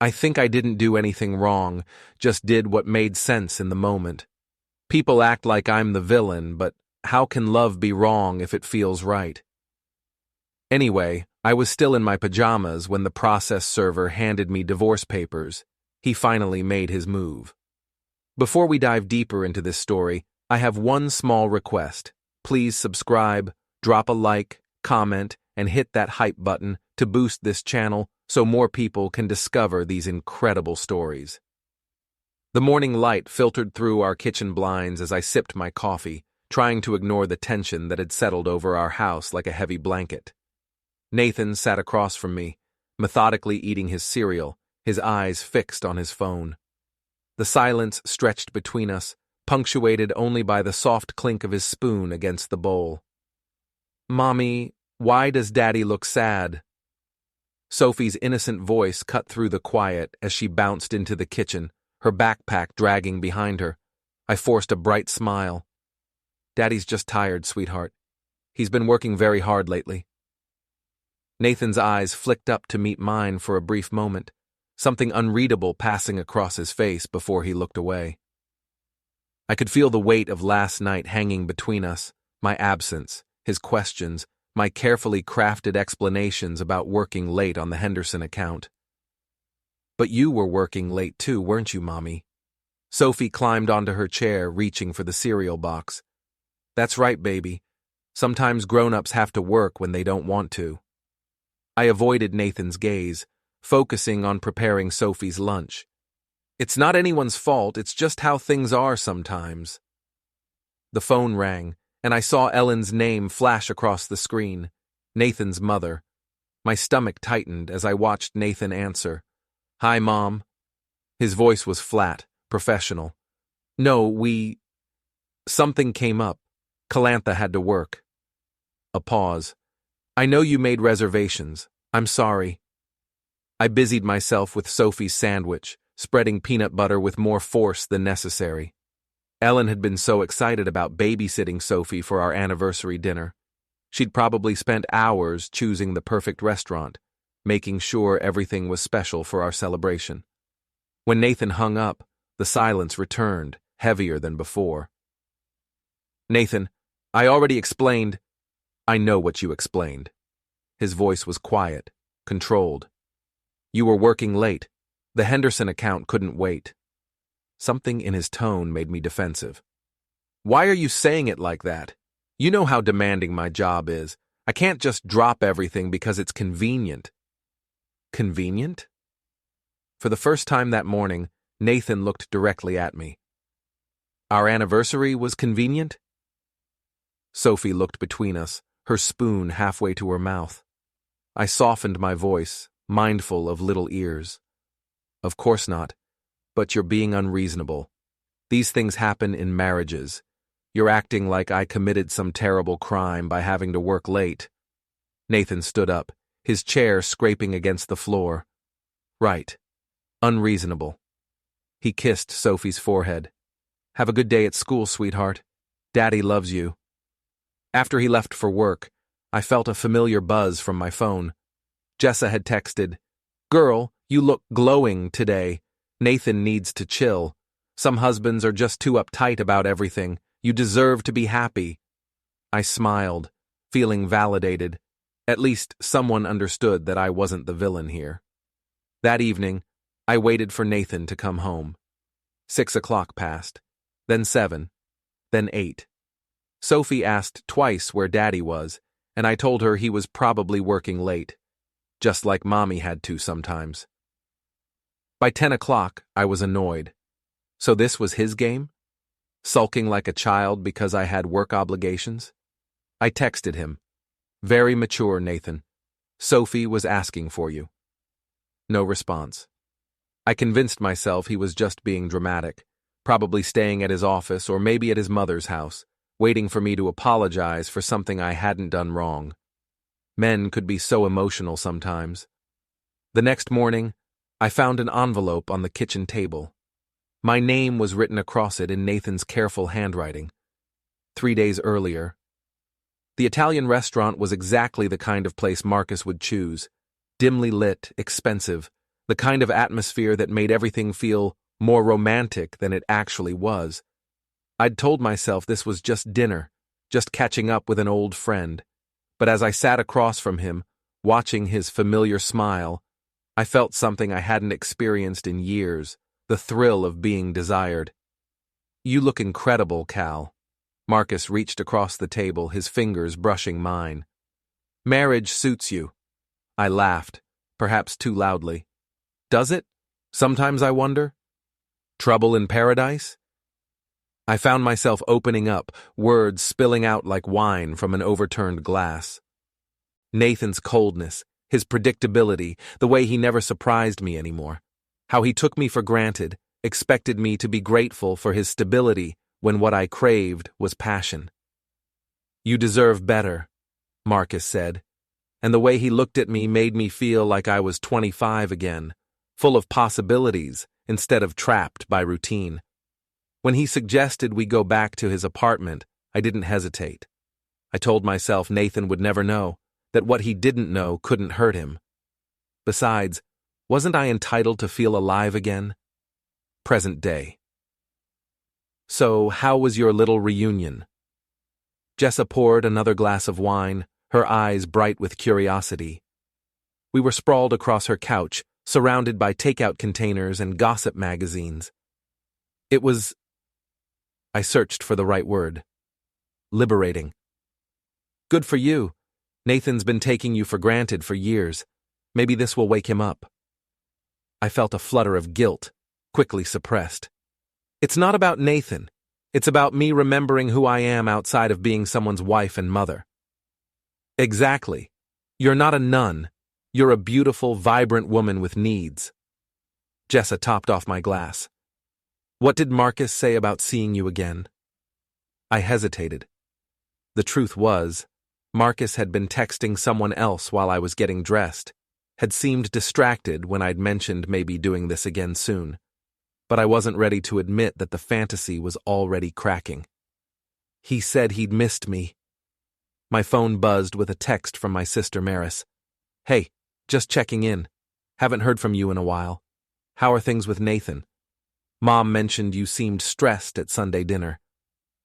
I think I didn't do anything wrong, just did what made sense in the moment. People act like I'm the villain, but how can love be wrong if it feels right? Anyway, I was still in my pajamas when the process server handed me divorce papers. He finally made his move. Before we dive deeper into this story, I have one small request. Please subscribe, drop a like, comment, and hit that hype button to boost this channel so more people can discover these incredible stories. The morning light filtered through our kitchen blinds as I sipped my coffee, trying to ignore the tension that had settled over our house like a heavy blanket. Nathan sat across from me, methodically eating his cereal, his eyes fixed on his phone. The silence stretched between us, punctuated only by the soft clink of his spoon against the bowl. "Mommy, why does Daddy look sad?" Sophie's innocent voice cut through the quiet as she bounced into the kitchen, her backpack dragging behind her. I forced a bright smile. "Daddy's just tired, sweetheart. He's been working very hard lately." Nathan's eyes flicked up to meet mine for a brief moment, something unreadable passing across his face before he looked away. I could feel the weight of last night hanging between us, my absence, his questions, my carefully crafted explanations about working late on the Henderson account. "But you were working late too, weren't you, Mommy?" Sophie climbed onto her chair, reaching for the cereal box. "That's right, baby. Sometimes grown-ups have to work when they don't want to." I avoided Nathan's gaze, focusing on preparing Sophie's lunch. "It's not anyone's fault, it's just how things are sometimes." The phone rang, and I saw Ellen's name flash across the screen, Nathan's mother. My stomach tightened as I watched Nathan answer. "Hi, Mom." His voice was flat, professional. "No, Something came up. Calantha had to work." A pause. "I know you made reservations. I'm sorry." I busied myself with Sophie's sandwich, spreading peanut butter with more force than necessary. Ellen had been so excited about babysitting Sophie for our anniversary dinner. She'd probably spent hours choosing the perfect restaurant, making sure everything was special for our celebration. When Nathan hung up, the silence returned, heavier than before. "Nathan, I already explained." "I know what you explained." His voice was quiet, controlled. "You were working late. The Henderson account couldn't wait." Something in his tone made me defensive. "Why are you saying it like that? You know how demanding my job is. I can't just drop everything because it's convenient." "Convenient?" For the first time that morning, Nathan looked directly at me. "Our anniversary was convenient?" Sophie looked between us, her spoon halfway to her mouth. I softened my voice, mindful of little ears. "Of course not, but you're being unreasonable. These things happen in marriages. You're acting like I committed some terrible crime by having to work late." Nathan stood up, his chair scraping against the floor. "Right. Unreasonable." He kissed Sophie's forehead. "Have a good day at school, sweetheart. Daddy loves you." After he left for work, I felt a familiar buzz from my phone. Jessa had texted, "Girl, you look glowing today. Nathan needs to chill. Some husbands are just too uptight about everything. You deserve to be happy." I smiled, feeling validated. At least someone understood that I wasn't the villain here. That evening, I waited for Nathan to come home. 6 o'clock passed, then 7, then 8. Sophie asked twice where Daddy was, and I told her he was probably working late, just like Mommy had to sometimes. By 10 o'clock, I was annoyed. So this was his game? Sulking like a child because I had work obligations? I texted him. "Very mature, Nathan. Sophie was asking for you." No response. I convinced myself he was just being dramatic, probably staying at his office or maybe at his mother's house, waiting for me to apologize for something I hadn't done wrong. Men could be so emotional sometimes. The next morning, I found an envelope on the kitchen table. My name was written across it in Nathan's careful handwriting. 3 days earlier. The Italian restaurant was exactly the kind of place Marcus would choose. Dimly lit, expensive, the kind of atmosphere that made everything feel more romantic than it actually was. I'd told myself this was just dinner, just catching up with an old friend, but as I sat across from him, watching his familiar smile, I felt something I hadn't experienced in years, the thrill of being desired. "You look incredible, Cal." Marcus reached across the table, his fingers brushing mine. "Marriage suits you." I laughed, perhaps too loudly. "Does it? Sometimes I wonder. Trouble in paradise?" I found myself opening up, words spilling out like wine from an overturned glass. Nathan's coldness, his predictability, the way he never surprised me anymore. How he took me for granted, expected me to be grateful for his stability when what I craved was passion. "You deserve better," Marcus said, and the way he looked at me made me feel like I was 25 again, full of possibilities instead of trapped by routine. When he suggested we go back to his apartment, I didn't hesitate. I told myself Nathan would never know, that what he didn't know couldn't hurt him. Besides, wasn't I entitled to feel alive again? Present day. "So, how was your little reunion?" Jessa poured another glass of wine, her eyes bright with curiosity. We were sprawled across her couch, surrounded by takeout containers and gossip magazines. It was... I searched for the right word. Liberating. "Good for you. Nathan's been taking you for granted for years. Maybe this will wake him up." I felt a flutter of guilt, quickly suppressed. "It's not about Nathan. It's about me remembering who I am outside of being someone's wife and mother." "Exactly. You're not a nun. You're a beautiful, vibrant woman with needs." Jessa topped off my glass. "What did Marcus say about seeing you again?" I hesitated. The truth was, Marcus had been texting someone else while I was getting dressed, had seemed distracted when I'd mentioned maybe doing this again soon. But I wasn't ready to admit that the fantasy was already cracking. "He said he'd missed me." My phone buzzed with a text from my sister Maris. "Hey, just checking in. Haven't heard from you in a while. How are things with Nathan? Mom mentioned you seemed stressed at Sunday dinner."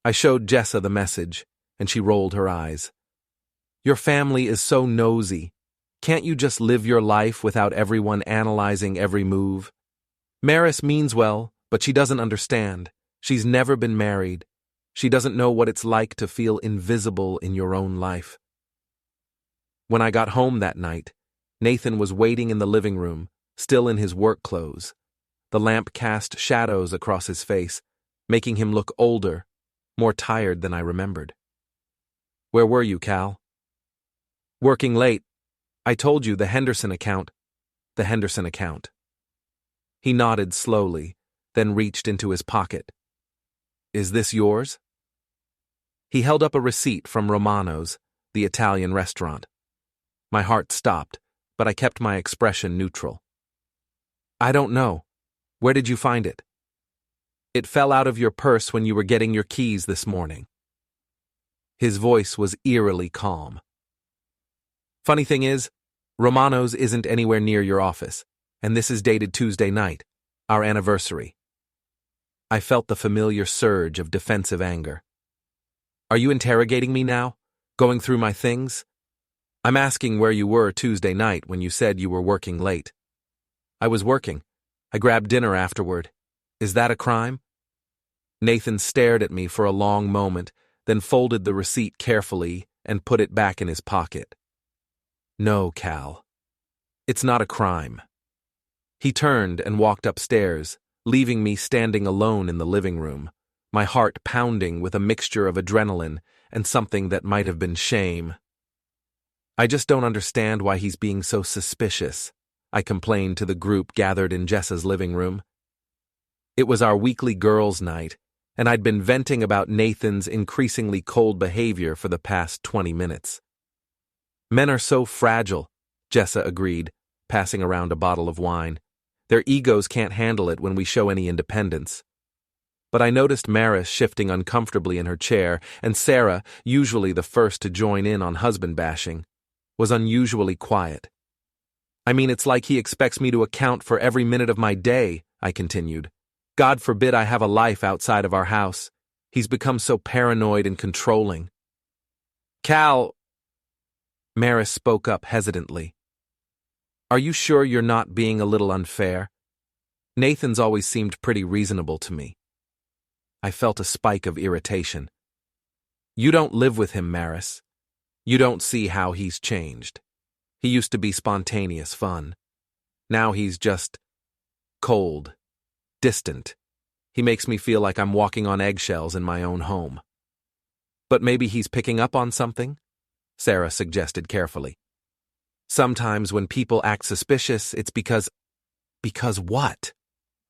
I showed Jessa the message, and she rolled her eyes. "Your family is so nosy. Can't you just live your life without everyone analyzing every move? Maris means well, but she doesn't understand. She's never been married. She doesn't know what it's like to feel invisible in your own life." When I got home that night, Nathan was waiting in the living room, still in his work clothes. The lamp cast shadows across his face, making him look older, more tired than I remembered. "Where were you, Cal?" "Working late. I told you the Henderson account." "The Henderson account." He nodded slowly, then reached into his pocket. "Is this yours?" He held up a receipt from Romano's, the Italian restaurant. My heart stopped, but I kept my expression neutral. "I don't know. Where did you find it?" "It fell out of your purse when you were getting your keys this morning." His voice was eerily calm. "Funny thing is, Romano's isn't anywhere near your office, and this is dated Tuesday night, our anniversary." I felt the familiar surge of defensive anger. "Are you interrogating me now? Going through my things?" "I'm asking where you were Tuesday night when you said you were working late." "I was working. I grabbed dinner afterward. Is that a crime?" Nathan stared at me for a long moment, then folded the receipt carefully and put it back in his pocket. "No, Cal. It's not a crime." He turned and walked upstairs, leaving me standing alone in the living room, my heart pounding with a mixture of adrenaline and something that might have been shame. "I just don't understand why he's being so suspicious," I complained to the group gathered in Jessa's living room. It was our weekly girls' night, and I'd been venting about Nathan's increasingly cold behavior for the past 20 minutes. "Men are so fragile," Jessa agreed, passing around a bottle of wine. "Their egos can't handle it when we show any independence." But I noticed Maris shifting uncomfortably in her chair, and Sarah, usually the first to join in on husband bashing, was unusually quiet. I mean, it's like he expects me to account for every minute of my day, I continued. God forbid I have a life outside of our house. He's become so paranoid and controlling. Cal, Maris spoke up hesitantly. Are you sure you're not being a little unfair? Nathan's always seemed pretty reasonable to me. I felt a spike of irritation. You don't live with him, Maris. You don't see how he's changed. He used to be spontaneous fun. Now he's just cold, distant. He makes me feel like I'm walking on eggshells in my own home. But maybe he's picking up on something? Sarah suggested carefully. Sometimes when people act suspicious, it's because what?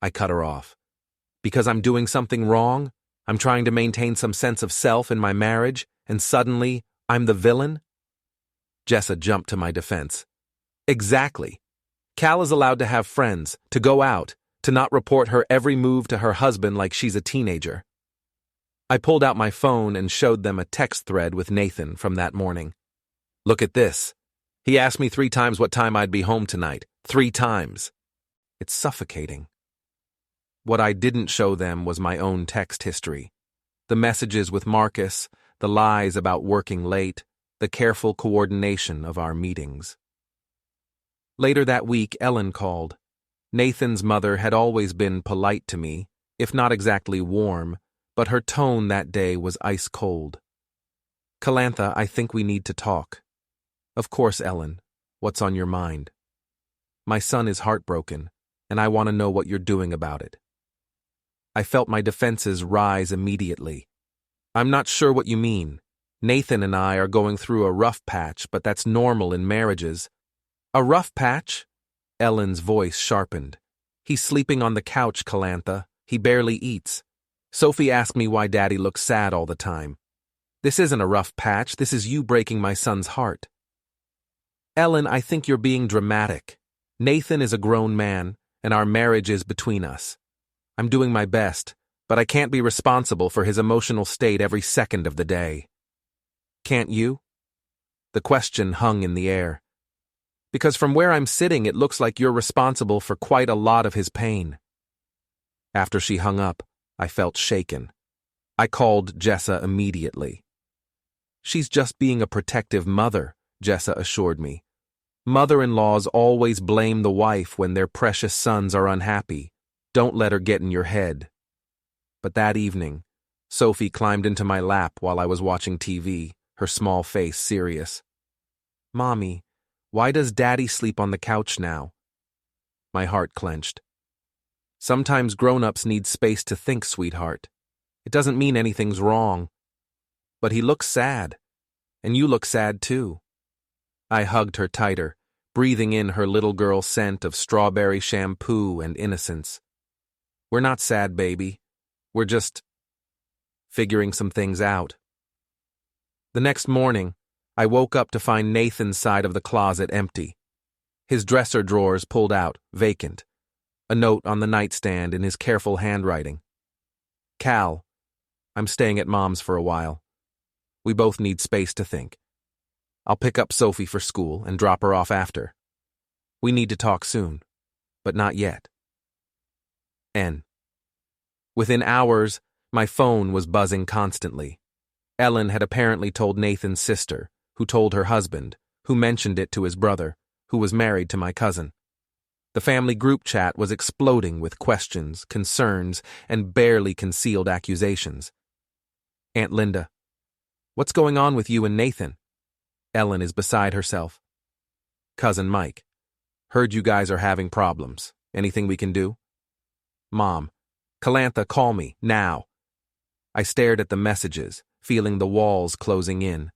I cut her off. Because I'm doing something wrong? I'm trying to maintain some sense of self in my marriage, and suddenly I'm the villain? Jessa jumped to my defense. Exactly. Cal is allowed to have friends, to go out, to not report her every move to her husband like she's a teenager. I pulled out my phone and showed them a text thread with Nathan from that morning. Look at this. He asked me 3 times what time I'd be home tonight. 3 times. It's suffocating. What I didn't show them was my own text history. The messages with Marcus, the lies about working late, the careful coordination of our meetings. Later that week, Ellen called. Nathan's mother had always been polite to me, if not exactly warm, but her tone that day was ice cold. Calantha, I think we need to talk. Of course, Ellen. What's on your mind? My son is heartbroken, and I want to know what you're doing about it. I felt my defenses rise immediately. I'm not sure what you mean. Nathan and I are going through a rough patch, but that's normal in marriages. A rough patch? Ellen's voice sharpened. He's sleeping on the couch, Calantha. He barely eats. Sophie asked me why Daddy looks sad all the time. This isn't a rough patch. This is you breaking my son's heart. Ellen, I think you're being dramatic. Nathan is a grown man, and our marriage is between us. I'm doing my best, but I can't be responsible for his emotional state every second of the day. Can't you? The question hung in the air. Because from where I'm sitting, it looks like you're responsible for quite a lot of his pain. After she hung up, I felt shaken. I called Jessa immediately. She's just being a protective mother, Jessa assured me. Mother-in-laws always blame the wife when their precious sons are unhappy. Don't let her get in your head. But that evening, Sophie climbed into my lap while I was watching TV, her small face serious. Mommy, why does Daddy sleep on the couch now? My heart clenched. Sometimes grown-ups need space to think, sweetheart. It doesn't mean anything's wrong. But he looks sad, and you look sad too. I hugged her tighter, breathing in her little girl scent of strawberry shampoo and innocence. We're not sad, baby. We're just figuring some things out. The next morning, I woke up to find Nathan's side of the closet empty. His dresser drawers pulled out, vacant. A note on the nightstand in his careful handwriting. Cal, I'm staying at Mom's for a while. We both need space to think. I'll pick up Sophie for school and drop her off after. We need to talk soon, but not yet. N. Within hours, my phone was buzzing constantly. Ellen had apparently told Nathan's sister, who told her husband, who mentioned it to his brother, who was married to my cousin. The family group chat was exploding with questions, concerns, and barely concealed accusations. Aunt Linda, what's going on with you and Nathan? Ellen is beside herself. Cousin Mike, heard you guys are having problems. Anything we can do? Mom, Calantha, call me, now. I stared at the messages, feeling the walls closing in.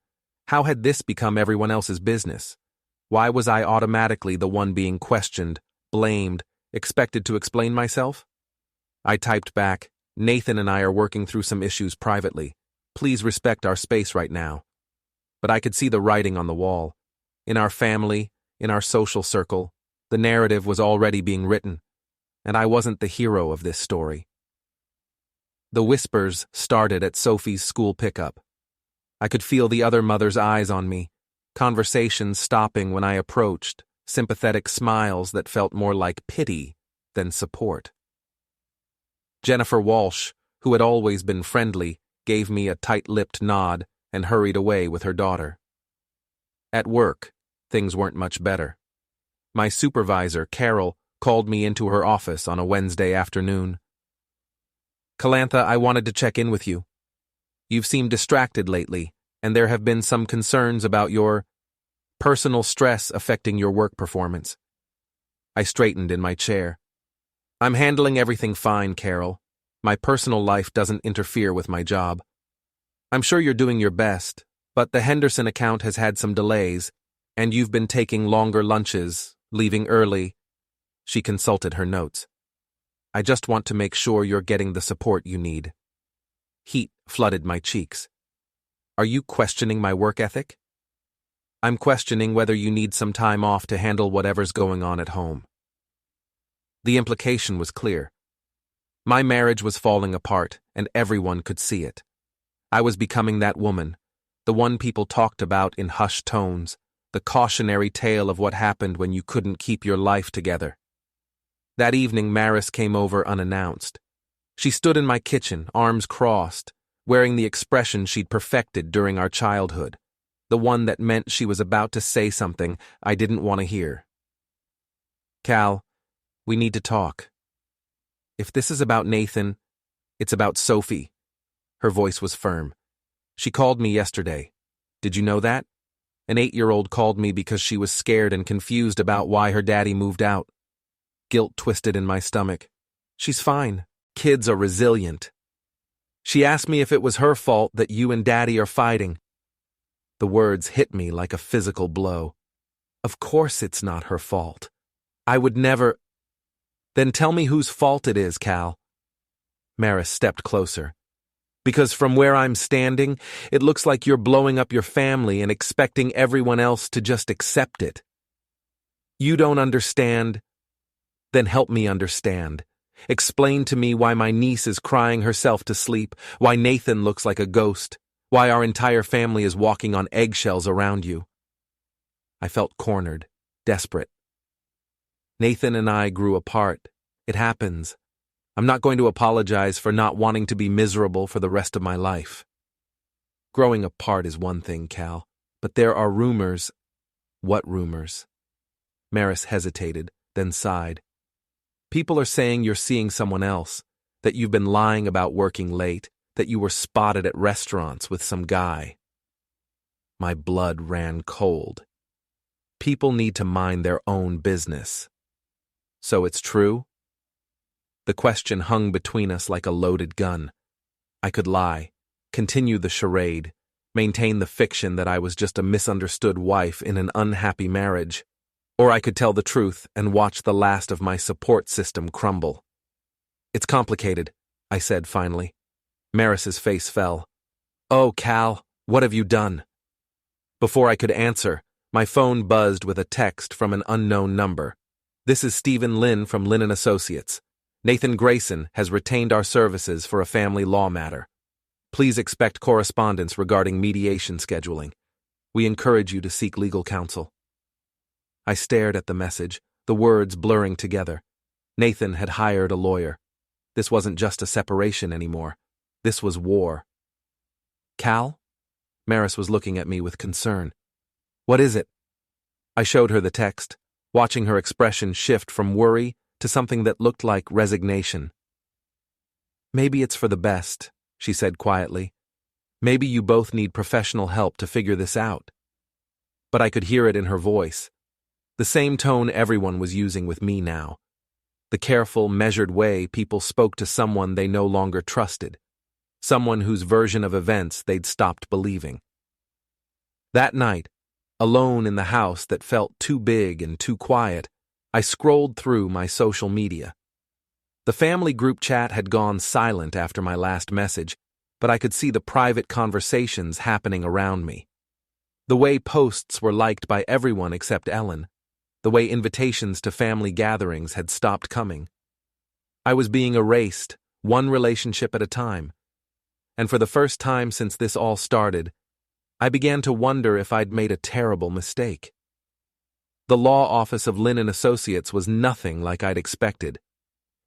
How had this become everyone else's business? Why was I automatically the one being questioned, blamed, expected to explain myself? I typed back, Nathan and I are working through some issues privately. Please respect our space right now. But I could see the writing on the wall. In our family, in our social circle, the narrative was already being written, and I wasn't the hero of this story. The whispers started at Sophie's school pickup. I could feel the other mother's eyes on me, conversations stopping when I approached, sympathetic smiles that felt more like pity than support. Jennifer Walsh, who had always been friendly, gave me a tight-lipped nod and hurried away with her daughter. At work, things weren't much better. My supervisor, Carol, called me into her office on a Wednesday afternoon. "Calantha, I wanted to check in with you. You've seemed distracted lately, and there have been some concerns about your personal stress affecting your work performance." I straightened in my chair. "I'm handling everything fine, Carol. My personal life doesn't interfere with my job. I'm sure you're doing your best, but the Henderson account has had some delays, and you've been taking longer lunches, leaving early." She consulted her notes. "I just want to make sure you're getting the support you need." Heat flooded my cheeks. "Are you questioning my work ethic?" "I'm questioning whether you need some time off to handle whatever's going on at home." The implication was clear. My marriage was falling apart, and everyone could see it. I was becoming that woman, the one people talked about in hushed tones, the cautionary tale of what happened when you couldn't keep your life together. That evening, Maris came over unannounced. She stood in my kitchen, arms crossed, wearing the expression she'd perfected during our childhood, the one that meant she was about to say something I didn't want to hear. "Cal, we need to talk. If this is about Nathan, it's about Sophie." Her voice was firm. "She called me yesterday. Did you know that? An 8-year-old called me because she was scared and confused about why her daddy moved out." Guilt twisted in my stomach. "She's fine. Kids are resilient. She asked me if it was her fault that you and Daddy are fighting." The words hit me like a physical blow. Of course it's not her fault. I would never— "Then tell me whose fault it is, Cal." Maris stepped closer. "Because from where I'm standing, it looks like you're blowing up your family and expecting everyone else to just accept it. You don't understand? Then help me understand. Explain to me why my niece is crying herself to sleep, why Nathan looks like a ghost, why our entire family is walking on eggshells around you." I felt cornered, desperate. "Nathan and I grew apart. It happens. I'm not going to apologize for not wanting to be miserable for the rest of my life. Growing apart is one thing, Cal, but there are rumors." "What rumors?" Maris hesitated, then sighed. "People are saying you're seeing someone else, that you've been lying about working late, that you were spotted at restaurants with some guy." My blood ran cold. People need to mind their own business. "So it's true?" The question hung between us like a loaded gun. I could lie, continue the charade, maintain the fiction that I was just a misunderstood wife in an unhappy marriage, or I could tell the truth and watch the last of my support system crumble. "It's complicated," I said finally. Maris's face fell. "Oh, Cal, what have you done?" Before I could answer, my phone buzzed with a text from an unknown number. "This is Stephen Lynn from Lynn & Associates. Nathan Grayson has retained our services for a family law matter. Please expect correspondence regarding mediation scheduling. We encourage you to seek legal counsel." I stared at the message, the words blurring together. Nathan had hired a lawyer. This wasn't just a separation anymore. This was war. "Cal?" Maris was looking at me with concern. "What is it?" I showed her the text, watching her expression shift from worry to something that looked like resignation. "Maybe it's for the best," she said quietly. "Maybe you both need professional help to figure this out." But I could hear it in her voice. The same tone everyone was using with me now. The careful, measured way people spoke to someone they no longer trusted. Someone whose version of events they'd stopped believing. That night, alone in the house that felt too big and too quiet, I scrolled through my social media. The family group chat had gone silent after my last message, but I could see the private conversations happening around me. The way posts were liked by everyone except Ellen. The way invitations to family gatherings had stopped coming. I was being erased, one relationship at a time. And for the first time since this all started, I began to wonder if I'd made a terrible mistake. The law office of Lynn & Associates was nothing like I'd expected.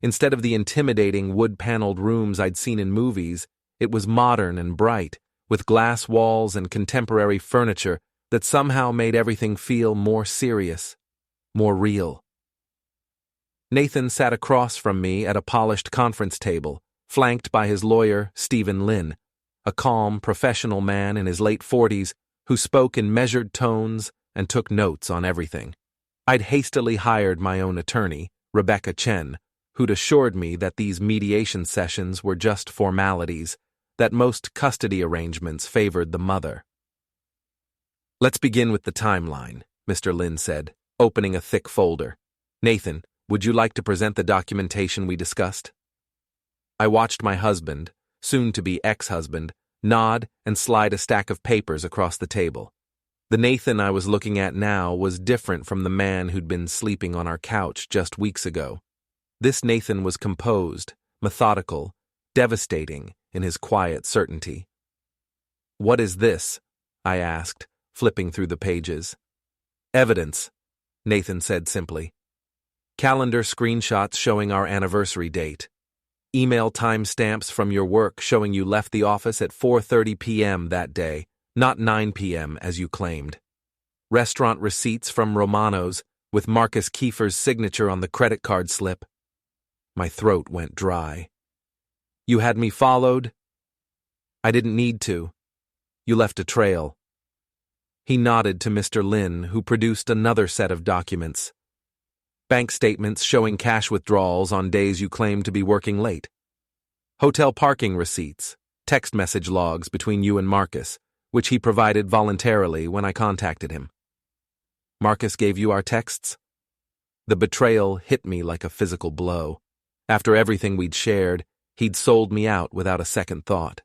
Instead of the intimidating wood-paneled rooms I'd seen in movies, it was modern and bright, with glass walls and contemporary furniture that somehow made everything feel more serious, more real. Nathan sat across from me at a polished conference table, flanked by his lawyer, Stephen Lynn, a calm, professional man in his late 40s who spoke in measured tones and took notes on everything. I'd hastily hired my own attorney, Rebecca Chen, who'd assured me that these mediation sessions were just formalities, that most custody arrangements favored the mother. "Let's begin with the timeline," Mr. Lynn said, opening a thick folder. "Nathan, would you like to present the documentation we discussed?" I watched my husband, soon-to-be ex-husband, nod and slide a stack of papers across the table. The Nathan I was looking at now was different from the man who'd been sleeping on our couch just weeks ago. This Nathan was composed, methodical, devastating in his quiet certainty. "What is this?" I asked, flipping through the pages. "Evidence," Nathan said simply. "Calendar screenshots showing our anniversary date. Email timestamps from your work showing you left the office at 4:30 p.m. that day, not 9 p.m. as you claimed. Restaurant receipts from Romano's with Marcus Kiefer's signature on the credit card slip." My throat went dry. "You had me followed?" "I didn't need to. You left a trail." He nodded to Mr. Lynn, who produced another set of documents. "Bank statements showing cash withdrawals on days you claimed to be working late. Hotel parking receipts, text message logs between you and Marcus, which he provided voluntarily when I contacted him." "Marcus gave you our texts?" The betrayal hit me like a physical blow. After everything we'd shared, he'd sold me out without a second thought.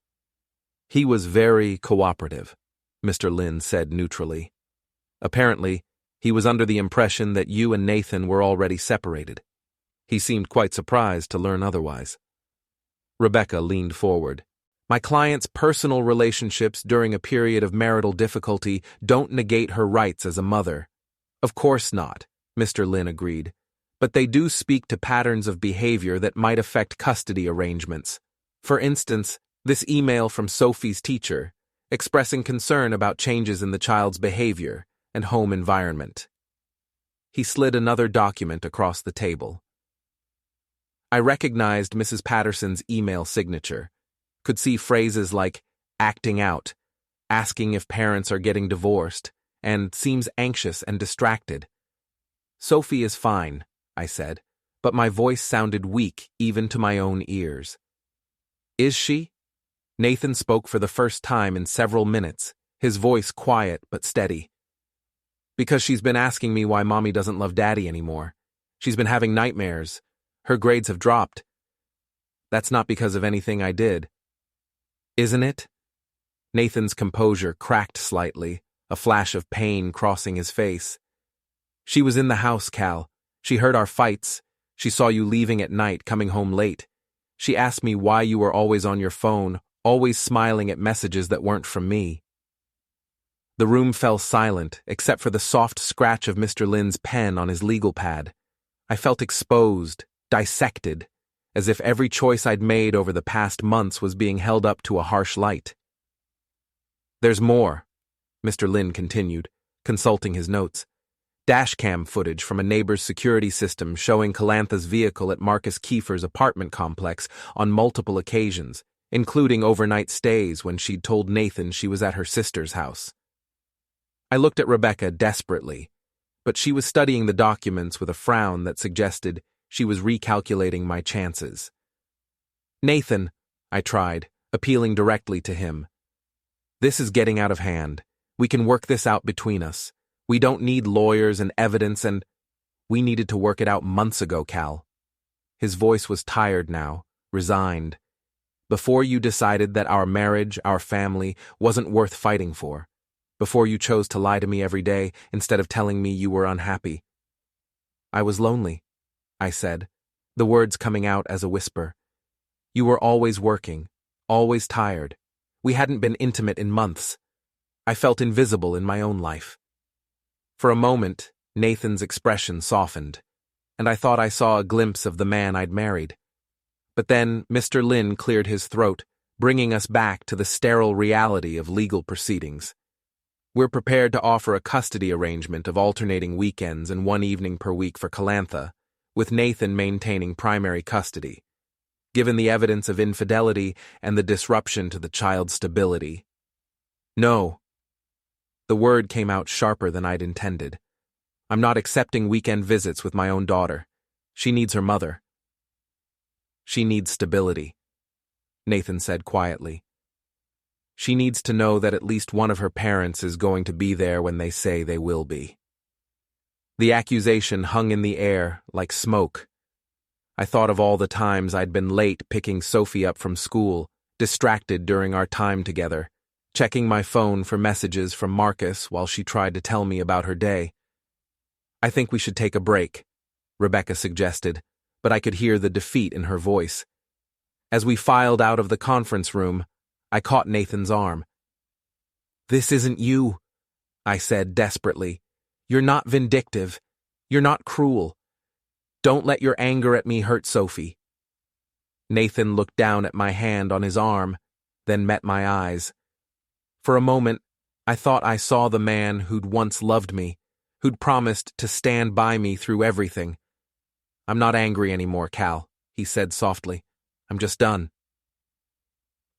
"He was very cooperative," Mr. Lynn said neutrally. "Apparently, he was under the impression that you and Nathan were already separated. He seemed quite surprised to learn otherwise." Rebecca leaned forward. "My client's personal relationships during a period of marital difficulty don't negate her rights as a mother." "Of course not," Mr. Lynn agreed, "but they do speak to patterns of behavior that might affect custody arrangements. For instance, this email from Sophie's teacher, expressing concern about changes in the child's behavior and home environment." He slid another document across the table. I recognized Mrs. Patterson's email signature, could see phrases like "acting out," "asking if parents are getting divorced," and "seems anxious and distracted." "Sophie is fine," I said, but my voice sounded weak even to my own ears. "Is she?" Nathan spoke for the first time in several minutes, his voice quiet but steady. "Because she's been asking me why Mommy doesn't love Daddy anymore. She's been having nightmares. Her grades have dropped. That's not because of anything I did." "Isn't it?" Nathan's composure cracked slightly, a flash of pain crossing his face. "She was in the house, Cal. She heard our fights. She saw you leaving at night, coming home late. She asked me why you were always on your phone, always smiling at messages that weren't from me." The room fell silent, except for the soft scratch of Mr. Lynn's pen on his legal pad. I felt exposed, dissected, as if every choice I'd made over the past months was being held up to a harsh light. "There's more," Mr. Lynn continued, consulting his notes. "Dashcam footage from a neighbor's security system showing Calantha's vehicle at Marcus Kiefer's apartment complex on multiple occasions, including overnight stays when she'd told Nathan she was at her sister's house." I looked at Rebecca desperately, but she was studying the documents with a frown that suggested she was recalculating my chances. "Nathan," I tried, appealing directly to him. "This is getting out of hand. We can work this out between us. We don't need lawyers and evidence and—" "We needed to work it out months ago, Cal." His voice was tired now, resigned. "Before you decided that our marriage, our family, wasn't worth fighting for. Before you chose to lie to me every day instead of telling me you were unhappy." "I was lonely," I said, the words coming out as a whisper. "You were always working, always tired. We hadn't been intimate in months. I felt invisible in my own life." For a moment, Nathan's expression softened, and I thought I saw a glimpse of the man I'd married. But then Mr. Lin cleared his throat, bringing us back to the sterile reality of legal proceedings. We're prepared to offer a custody arrangement of alternating weekends and 1 evening per week for Calantha, with Nathan maintaining primary custody, given the evidence of infidelity and the disruption to the child's stability. No. The word came out sharper than I'd intended. I'm not accepting weekend visits with my own daughter. She needs her mother. She needs stability, Nathan said quietly. She needs to know that at least one of her parents is going to be there when they say they will be. The accusation hung in the air like smoke. I thought of all the times I'd been late picking Sophie up from school, distracted during our time together, checking my phone for messages from Marcus while she tried to tell me about her day. I think we should take a break, Rebecca suggested, but I could hear the defeat in her voice. As we filed out of the conference room, I caught Nathan's arm. "This isn't you," I said desperately. "You're not vindictive. You're not cruel. Don't let your anger at me hurt Sophie." Nathan looked down at my hand on his arm, then met my eyes. For a moment, I thought I saw the man who'd once loved me, who'd promised to stand by me through everything. "I'm not angry anymore, Cal," he said softly. "I'm just done."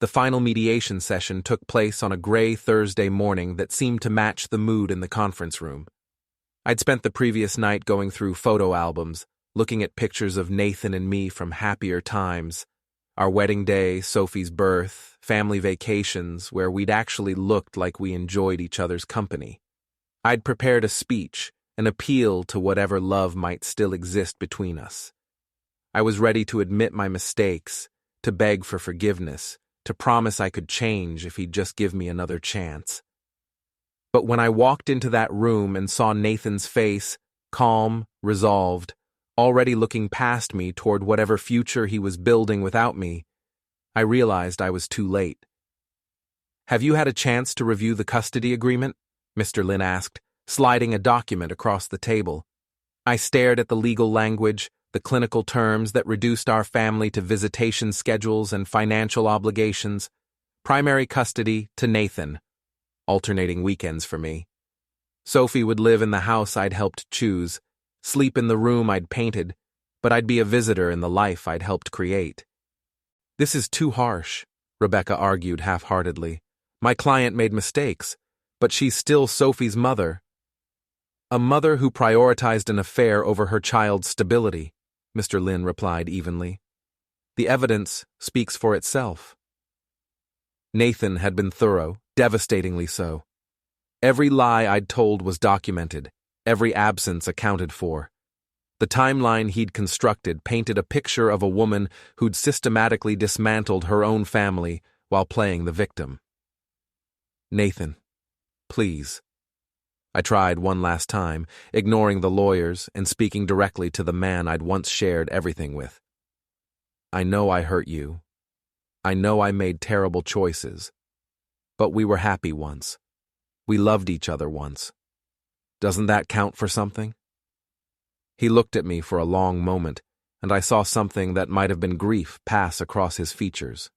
The final mediation session took place on a gray Thursday morning that seemed to match the mood in the conference room. I'd spent the previous night going through photo albums, looking at pictures of Nathan and me from happier times, our wedding day, Sophie's birth, family vacations where we'd actually looked like we enjoyed each other's company. I'd prepared a speech, an appeal to whatever love might still exist between us. I was ready to admit my mistakes, to beg for forgiveness, to promise I could change if he'd just give me another chance. But when I walked into that room and saw Nathan's face, calm, resolved, already looking past me toward whatever future he was building without me, I realized I was too late. "Have you had a chance to review the custody agreement?" Mr. Lin asked, sliding a document across the table. I stared at the legal language, the clinical terms that reduced our family to visitation schedules and financial obligations, primary custody to Nathan, alternating weekends for me. Sophie would live in the house I'd helped choose, sleep in the room I'd painted, but I'd be a visitor in the life I'd helped create. "This is too harsh," Rebecca argued half-heartedly. "My client made mistakes, but she's still Sophie's mother." "A mother who prioritized an affair over her child's stability," Mr. Lin replied evenly. "The evidence speaks for itself." Nathan had been thorough, devastatingly so. Every lie I'd told was documented, every absence accounted for. The timeline he'd constructed painted a picture of a woman who'd systematically dismantled her own family while playing the victim. "Nathan, please." I tried one last time, ignoring the lawyers and speaking directly to the man I'd once shared everything with. "I know I hurt you. I know I made terrible choices. But we were happy once. We loved each other once. Doesn't that count for something?" He looked at me for a long moment, and I saw something that might have been grief pass across his features.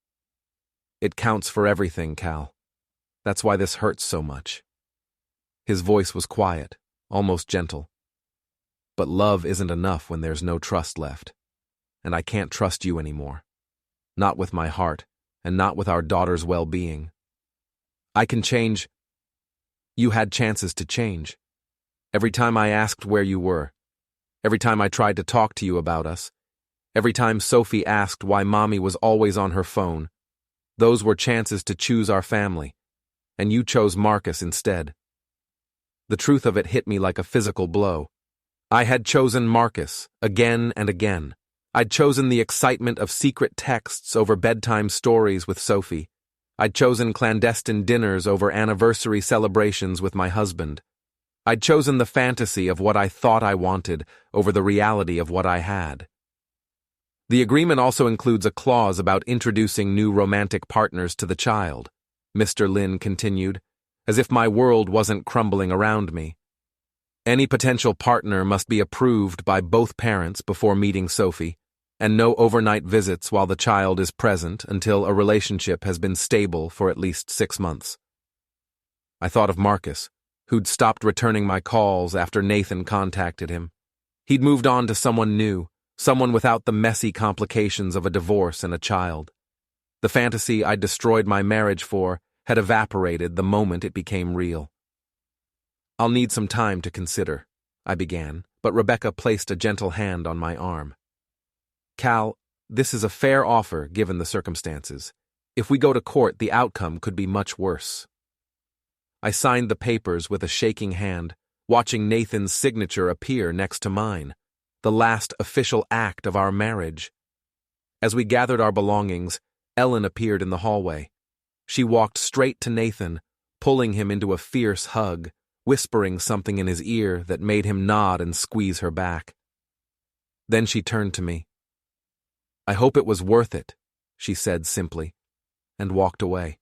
"It counts for everything, Cal. That's why this hurts so much." His voice was quiet, almost gentle. "But love isn't enough when there's no trust left. And I can't trust you anymore. Not with my heart, and not with our daughter's well-being. I can change. You had chances to change. Every time I asked where you were. Every time I tried to talk to you about us. Every time Sophie asked why Mommy was always on her phone. Those were chances to choose our family. And you chose Marcus instead." The truth of it hit me like a physical blow. I had chosen Marcus again and again. I'd chosen the excitement of secret texts over bedtime stories with Sophie. I'd chosen clandestine dinners over anniversary celebrations with my husband. I'd chosen the fantasy of what I thought I wanted over the reality of what I had. The agreement also includes a clause about introducing new romantic partners to the child, Mr. Lin continued, as if my world wasn't crumbling around me. Any potential partner must be approved by both parents before meeting Sophie, and no overnight visits while the child is present until a relationship has been stable for at least 6 months. I thought of Marcus, who'd stopped returning my calls after Nathan contacted him. He'd moved on to someone new, someone without the messy complications of a divorce and a child. The fantasy I'd destroyed my marriage for had evaporated the moment it became real. "I'll need some time to consider," I began, but Rebecca placed a gentle hand on my arm. "Cal, this is a fair offer given the circumstances. If we go to court, the outcome could be much worse." I signed the papers with a shaking hand, watching Nathan's signature appear next to mine, the last official act of our marriage. As we gathered our belongings, Ellen appeared in the hallway. She walked straight to Nathan, pulling him into a fierce hug, whispering something in his ear that made him nod and squeeze her back. Then she turned to me. "I hope it was worth it," she said simply, and walked away.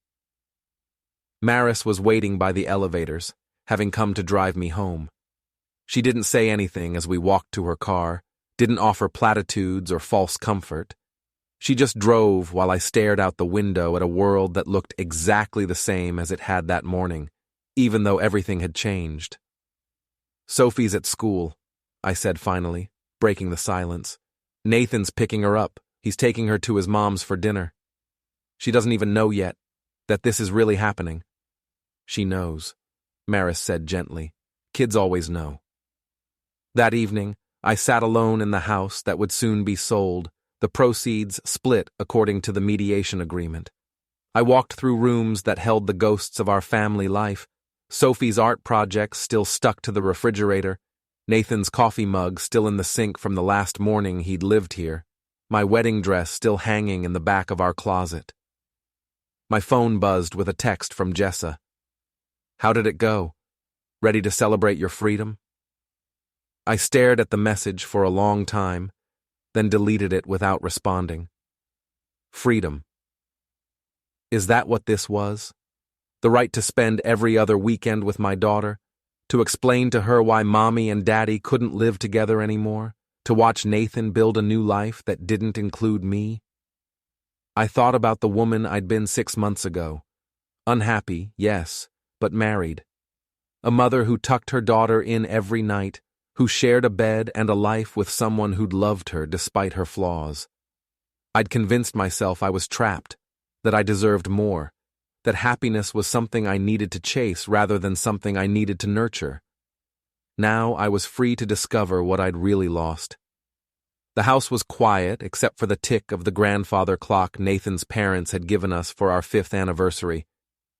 Maris was waiting by the elevators, having come to drive me home. She didn't say anything as we walked to her car, didn't offer platitudes or false comfort. She just drove while I stared out the window at a world that looked exactly the same as it had that morning, even though everything had changed. "Sophie's at school," I said finally, breaking the silence. "Nathan's picking her up. He's taking her to his mom's for dinner. She doesn't even know yet that this is really happening." "She knows," Maris said gently. "Kids always know." That evening, I sat alone in the house that would soon be sold, the proceeds split according to the mediation agreement. I walked through rooms that held the ghosts of our family life, Sophie's art projects still stuck to the refrigerator, Nathan's coffee mug still in the sink from the last morning he'd lived here, my wedding dress still hanging in the back of our closet. My phone buzzed with a text from Jessa. "How did it go? Ready to celebrate your freedom?" I stared at the message for a long time, then deleted it without responding. Freedom. Is that what this was? The right to spend every other weekend with my daughter? To explain to her why Mommy and Daddy couldn't live together anymore? To watch Nathan build a new life that didn't include me? I thought about the woman I'd been 6 months ago. Unhappy, yes, but married. A mother who tucked her daughter in every night, who shared a bed and a life with someone who'd loved her despite her flaws. I'd convinced myself I was trapped, that I deserved more, that happiness was something I needed to chase rather than something I needed to nurture. Now I was free to discover what I'd really lost. The house was quiet except for the tick of the grandfather clock Nathan's parents had given us for our 5th anniversary.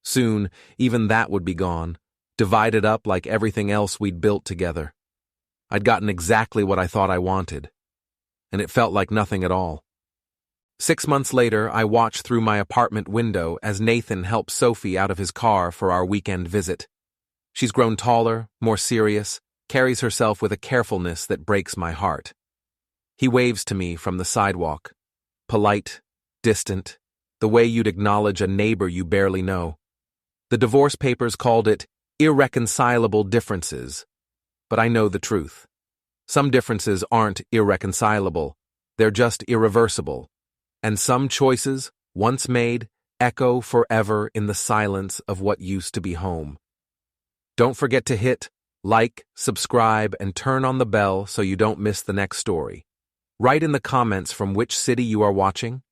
Soon, even that would be gone, divided up like everything else we'd built together. I'd gotten exactly what I thought I wanted, and it felt like nothing at all. 6 months later, I watched through my apartment window as Nathan helped Sophie out of his car for our weekend visit. She's grown taller, more serious, carries herself with a carefulness that breaks my heart. He waves to me from the sidewalk, polite, distant, the way you'd acknowledge a neighbor you barely know. The divorce papers called it irreconcilable differences, but I know the truth. Some differences aren't irreconcilable, they're just irreversible. And some choices, once made, echo forever in the silence of what used to be home. Don't forget to hit like, subscribe, and turn on the bell so you don't miss the next story. Write in the comments from which city you are watching,